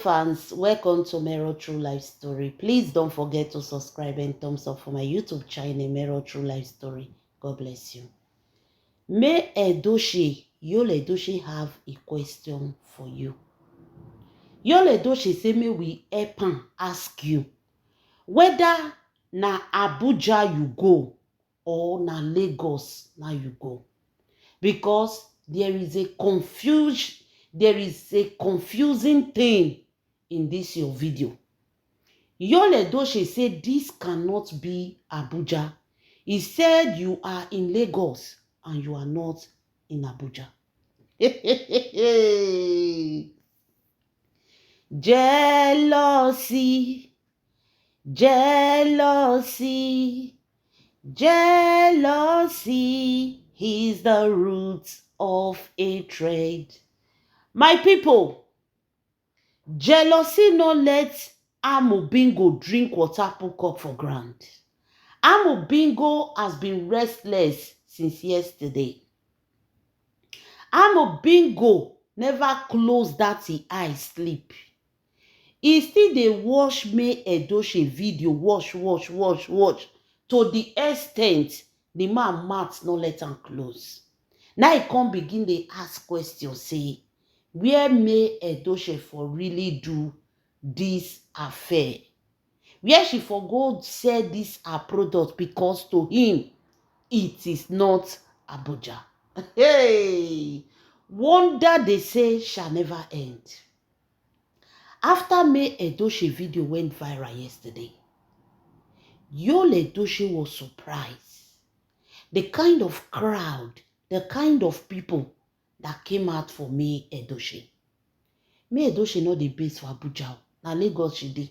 Fans, welcome to Mero True Life Story. Please don't forget to subscribe and thumbs up for my YouTube channel, Mero True Life Story. God bless you. May Edochie, Yul Edochie have a question for you. Yul Edochie say may we help am ask you whether na Abuja you go or na Lagos now you go. Because there is a confusing thing in this your video. Yul Edochie said this cannot be Abuja. He said you are in Lagos and you are not in Abuja. Jealousy, jealousy, jealousy is the root of hatred. My people, jealousy no let Amobingo drink water put cup for ground. Amobingo has been restless since yesterday. Amobingo never close that he eye sleep. He still dey watch May Edochie video, watch to the extent the man mouth no let am close. Now he come begin dey ask question say where May Edochie for really do this affair, where she for go sell this her product, because to him it is not Abuja. Hey, wonder they say shall never end. After May Edochie video went viral yesterday, Yul Edochie was surprised. The kind of crowd, the kind of people that came out for May Edochie. May Edochie not the base for Abuja. Na Lagos she dey.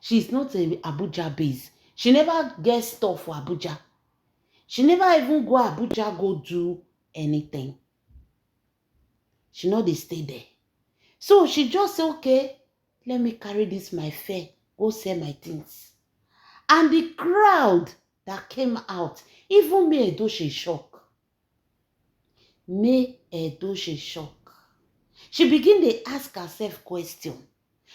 She's not a Abuja base. She never get stuff for Abuja. She never even go Abuja go do anything. She not dey stay there. So she just say, okay, let me carry this my fare, go sell my things. And the crowd that came out, even May Edochie shock. May Edochie shock. She begin to ask herself question.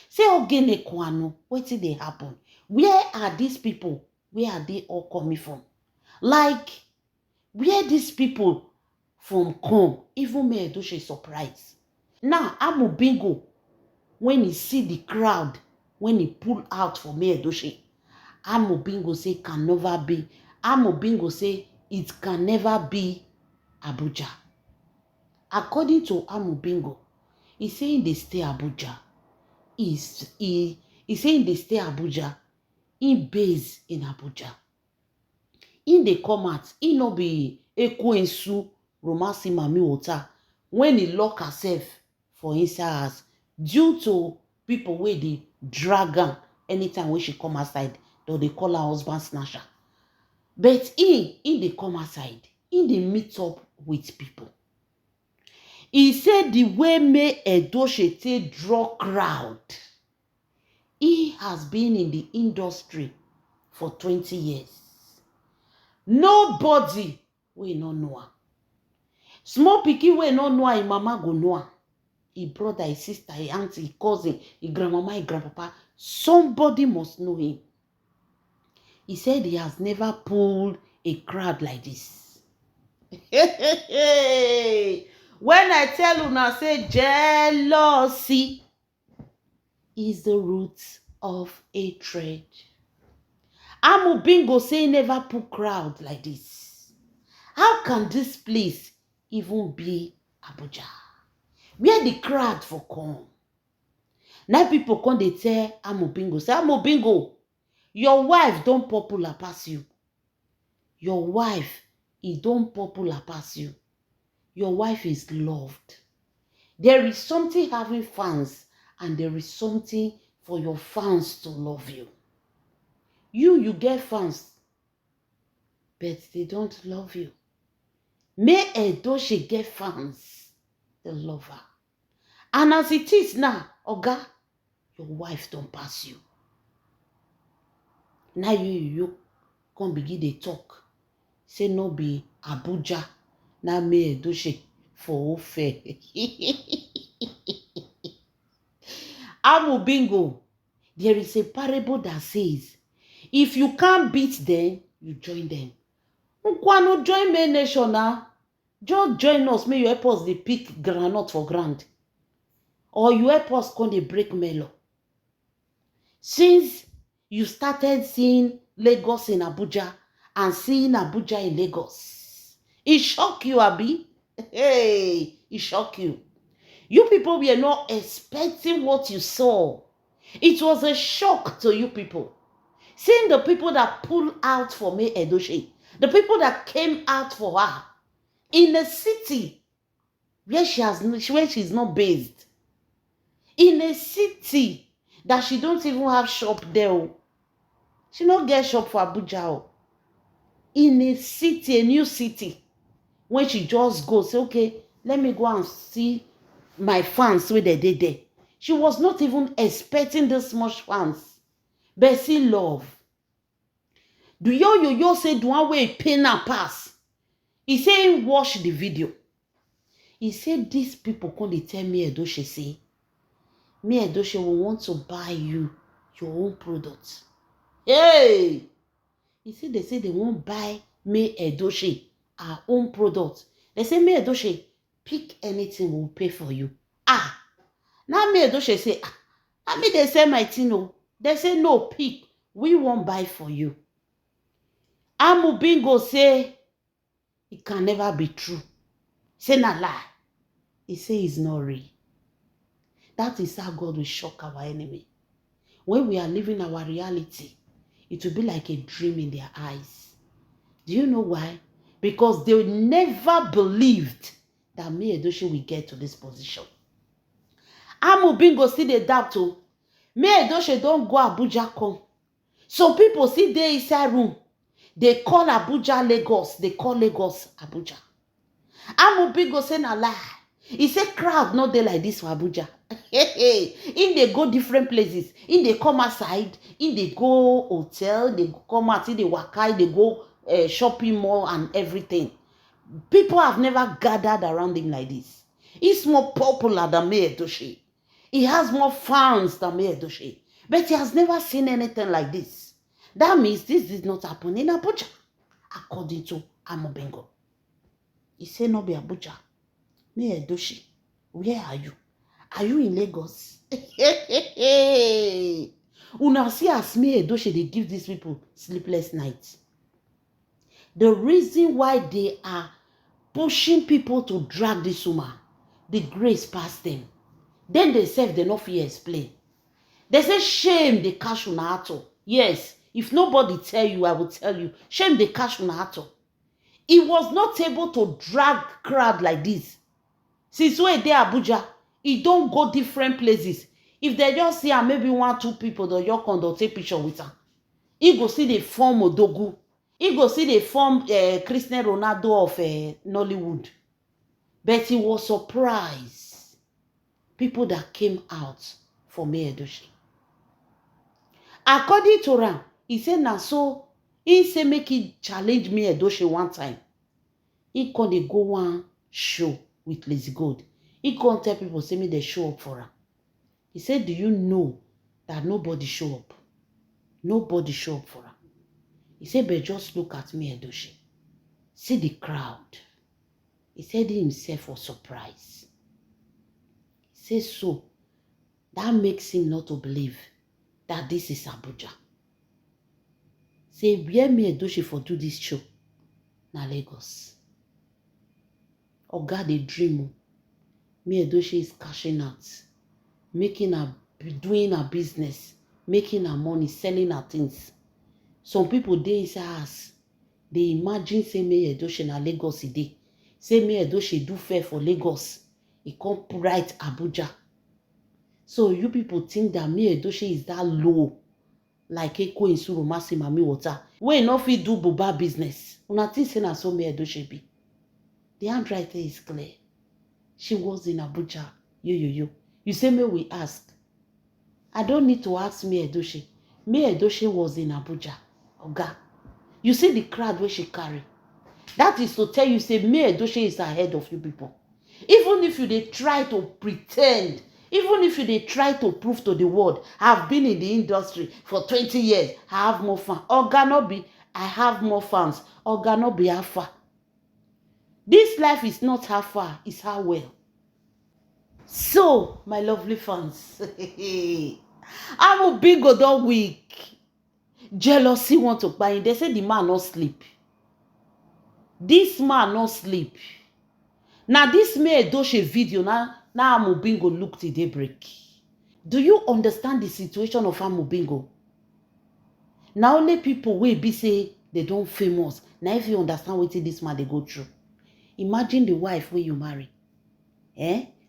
Say, Ogene Kwanu, wetin dey happen? Where are these people? Where are they all coming from? Like, where these people from come? Even May Edochie surprised. Now, Amobingo, when he see the crowd, when he pull out for May Edochie, Amobingo say can never be. Amobingo say it can never be Abuja. According to Amobingo, he saying they stay Abuja. He saying they stay Abuja. He base in Abuja. In the come out, he no be Ekwensu Romasi Mami Ota when he lock herself for inside house due to people where they drag her anytime when she come outside, though they call her husband snatcher. But he they come outside, they meet up with people. He said the way May Edochie take draw crowd. He has been in the industry for 20 years. Nobody will not know her. Small pikin will not know her, his mama go know her. His brother, his sister, his auntie, his cousin, his grandmama, his grandpapa. Somebody must know him. He said he has never pulled a crowd like this. When I tell una say jealousy is the root of hatred. Amobingo say never put crowd like this. How can this place even be Abuja? Where the crowd for come? Now people come they tell Amobingo, say Amobingo, your wife don't popular pass you. Your wife, it don't popular pass you. Your wife is loved. There is something having fans, and there is something for your fans to love you. You get fans, but they don't love you. May Edochie get fans, they love her. And as it is now, Oga, your wife don't pass you. Now you come begin to talk. Say no be Abuja. Now May Edochie for fair. Amu Bingo, there is a parable that says, if you can't beat them, you join them. Nkwano join May Nation now. Just join us, may you help us dey pick groundnut for ground. Or you help us come dey break melon. Since you started seeing Lagos in Abuja and seeing Abuja in Lagos, it shock you, Abi? Hey, it shock you. You people were not expecting what you saw. It was a shock to you people. Seeing the people that pulled out for May Edochie, the people that came out for her in a city where she's not based, in a city that she don't even have shop there. She not get shop for Abuja. In a city, a new city, when she just goes, say, okay, let me go and see my fans where they did there. She was not even expecting this much fans. But see love. Do yo say do one way pain and pass? He say watch the video. He said these people come tell me Edochie say, me Edochie will want to buy you your own product. Hey! He said they say they won't buy me Edochie our own product. They say me Edochie, pick anything, we'll pay for you. Ah! Now me Edochie say, I mean they say my thing no. They say no, pick, we won't buy for you. Amu Bingo say it can never be true. Say na lie. He say it's not real. That is how God will shock our enemy. When we are living our reality, it will be like a dream in their eyes. Do you know why? Because they never believed that me Edochie will get to this position. Amu Bingo still dey doubt o. Me Edochie don't go Abuja come. Some people see there inside room. They call Abuja Lagos. They call Lagos Abuja. Amu Bingo say na lie. He say crowd not there like this for Abuja. In they go different places. In they come outside. In they go hotel. They come out. In they waka. They go shopping mall and everything. People have never gathered around him like this. He's more popular than me Edochie. He has more fans than me Edochie. But he has never seen anything like this. That means this did not happen in Abuja, according to Amu Bingo. He said, no be Abuja. Me Edochie, where are you? Are you in Lagos? Una see as me Edochie, they give these people sleepless nights. The reason why they are pushing people to drag this woman, the grace past them. Then they say they not fit explain. They say shame they cash on ato. Yes, if nobody tell you, I will tell you. Shame they cash on ato. He was not able to drag crowd like this. Since when they Abuja, he don't go different places. If they just see maybe 1-2 people, they'll just come to take picture with her. He go see the form Odogu. He go see the form Cristiano Ronaldo of Nollywood. But he was surprised. People that came out for me Edochie. According to Ram, he said, now so, he say make he challenge me Edochie one time. He can't go one show with Lazy Gold. He can't tell people, say me they show up for her. He said, do you know that nobody show up? Nobody show up for her. He said, but just look at me Edochie. See the crowd. He said he himself was surprised. He said, so, that makes him not to believe that this is Abuja. Say, where me Edochie for do this show? Na Lagos. Oga dey dream. Me Edochie is cashing out. Doing her business. Making her money. Selling her things. Some people dey inside house. They imagine say me Edochie na Lagos e dey. Say me Edochie do fair for Lagos. He come right Abuja. So you people think that me Edochie is that low, like Eko Insuru Masi Mami Water. Wey no fit do boba business. Una think say na so me Edochie be. The handwriting is clear. She was in Abuja. Yo. You say me we ask. I don't need to ask me Edochie. Me Edochie was in Abuja. Oga. You see the crowd where she carry. That is to tell you say me Edochie is ahead of you people. Even if you they try to pretend. Even if you dey try to prove to the world, I've been in the industry for 20 years, I have more fans. Oga no be, I have more fans. Oga no be how far. This life is not how far, it's how well. So, my lovely fans, Amobingo don weak. Jealousy want to buy him. They say the man no sleep. This man no sleep. Now this May Edochie video now Amobingo look till daybreak. Do you understand the situation of Amobingo? Now only people will be say they don't famous. Now if you understand what this man they go through. Imagine the wife where you marry.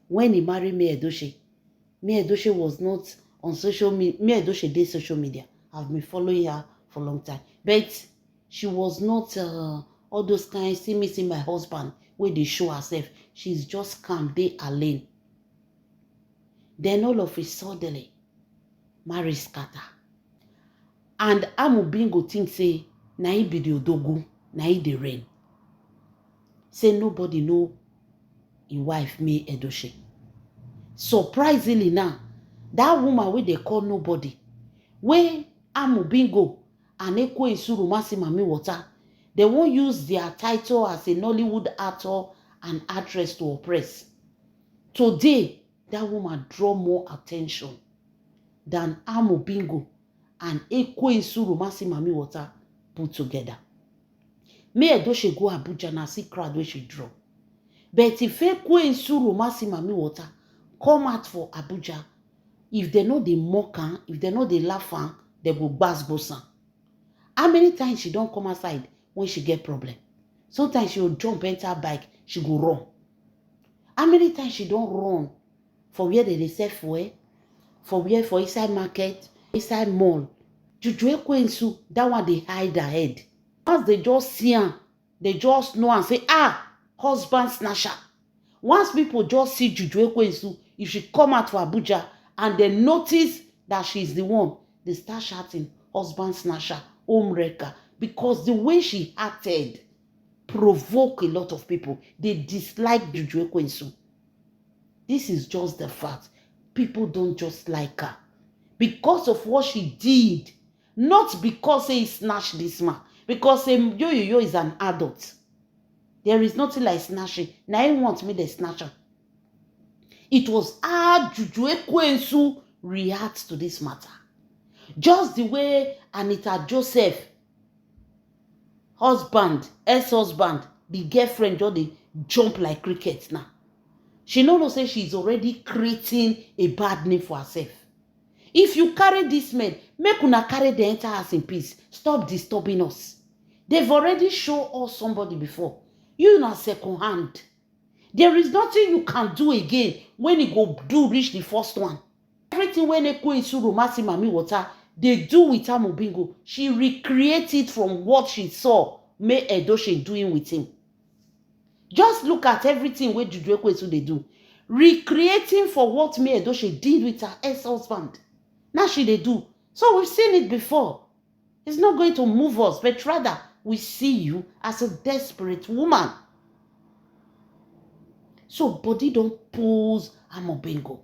When he married May Edochie was not on social media. May Edochie did social media. I've been following her for a long time. But she was not all those kinds, see me, see my husband, where they show herself. She's just calm, they are lane. Then all of a sudden, marriage scatter. And Amobingo think say, na he be the odogu, na he the rain. Say nobody know his wife, May Edochie. Surprisingly now, that woman wey they call nobody, where Amobingo and Ekwe Isuru Masi Mami Water, they won't use their title as a Nollywood actor and actress to oppress. Today, that woman draw more attention than Amobingo and Ekwe Isuru Masi Mami Water put together. May Edochie go Abuja na see crowd where she draw. But if Ekwe Isuru Masi Mami Water come out for Abuja, if they know they mock her, if they know they laugh her, they go gbas. How many times she don't come outside when she get problem? Sometimes she will jump, enter bike, she go run. How many times she don't run for where they sell fuel, for where for inside market, inside mall? Juju Ekwe Isu, that one they hide her head. Once they just see her, they just know and say, husband snatcher. Once people just see Juju Ekwe Isu, if she come out for Abuja and they notice that she's the one, they start shouting, husband snatcher, home wrecker. Because the way she acted provoke a lot of people. They dislike Juju Ekwe Isu. This is just the fact. People don't just like her. Because of what she did. Not because he snatched this man. Because Yo is an adult. There is nothing like snatching. Now he wants me to snatch her. It was how Juju Ekwe Isu reacts to this matter. Just the way Anita Joseph, husband, ex-husband, the girlfriend, just they jump like cricket now. She know say she's already creating a bad name for herself. If you carry this man, make una carry the entire house in peace. Stop disturbing us. They've already shown us somebody before. You na second hand. There is nothing you can do again when you go do reach the first one. Everything when Ekwe Isuru Masi Mami Water, they do with Amobingo. She recreated from what she saw May Edochie doing with him. Just look at everything where Juju Ekwe Isu they do. Recreating for what May Edochie did with her ex-husband. Now she they do. So we've seen it before. It's not going to move us, but rather we see you as a desperate woman. So body don't pose Amobingo.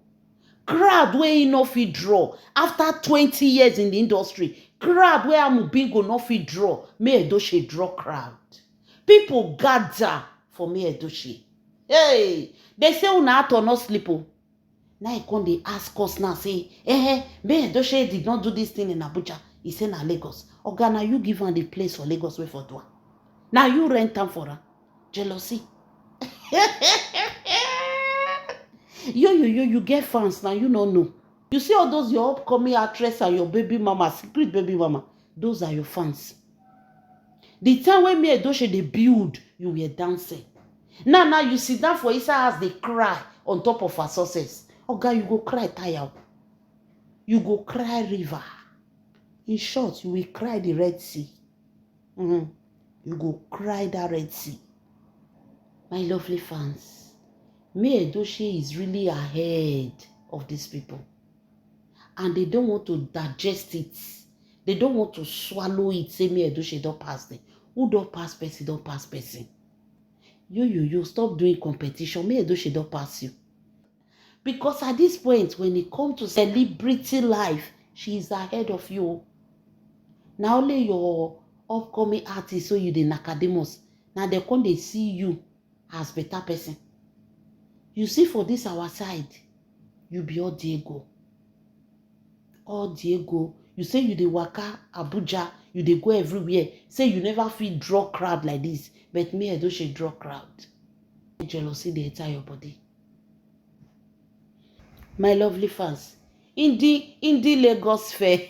Crowd where he no fit draw. After 20 years in the industry, crowd where Amobingo no fit draw. May Edochie draw crowd. People gather for May Edochie. Hey, they say una ato no sleep. Now he come they ask us now say, May Edochie did not do this thing in Abuja. He say na Lagos. Oga, now you give her the place for Lagos way for do. Now you rent them for her. Jealousy. You get fans now, you don't know. You see all those your upcoming actress and your baby mama, secret baby mama, those are your fans. The time when May Edochie they build, you were dancing. Now you sit down for inside as they cry on top of her success. Oh God, you go cry tire. You go cry river. In short, you will cry the Red Sea. You go cry that Red Sea. My lovely fans, May Edochie is really ahead of these people. And they don't want to digest it. They don't want to swallow it. Say May Edochie don't pass them. Who don't pass person, don't pass person. You, stop doing competition. May Edochie don't pass you. Because at this point, when it comes to celebrity life, she is ahead of you. Now only your upcoming artist, so you the Nakademus. Now they come they see you as better person. You see for this our side, you be all Diego. All Diego. You say you dey waka Abuja, you dey go everywhere. Say you never feel draw crowd like this. But me, I don't she draw crowd. Jealousy dey enter your body. My lovely fans, in the Lagos fair.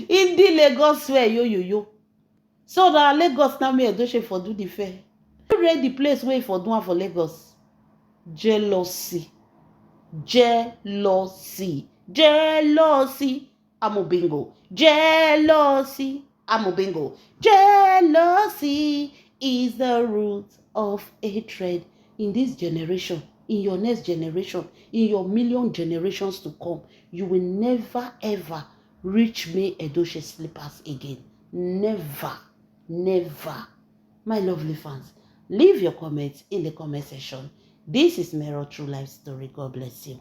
In the Lagos fair, yo. So that Lagos now me Edochie for do the fair. You read the place where for do one for Lagos. Jealousy. Amobingo. Jealousy. Amobingo. Jealousy is the root of hatred in this generation, in your next generation, in your million generations to come. You will never ever reach me Edochie slippers again. Never. My lovely fans, leave your comments in the comment section. This is Mero True Life Story. God bless you.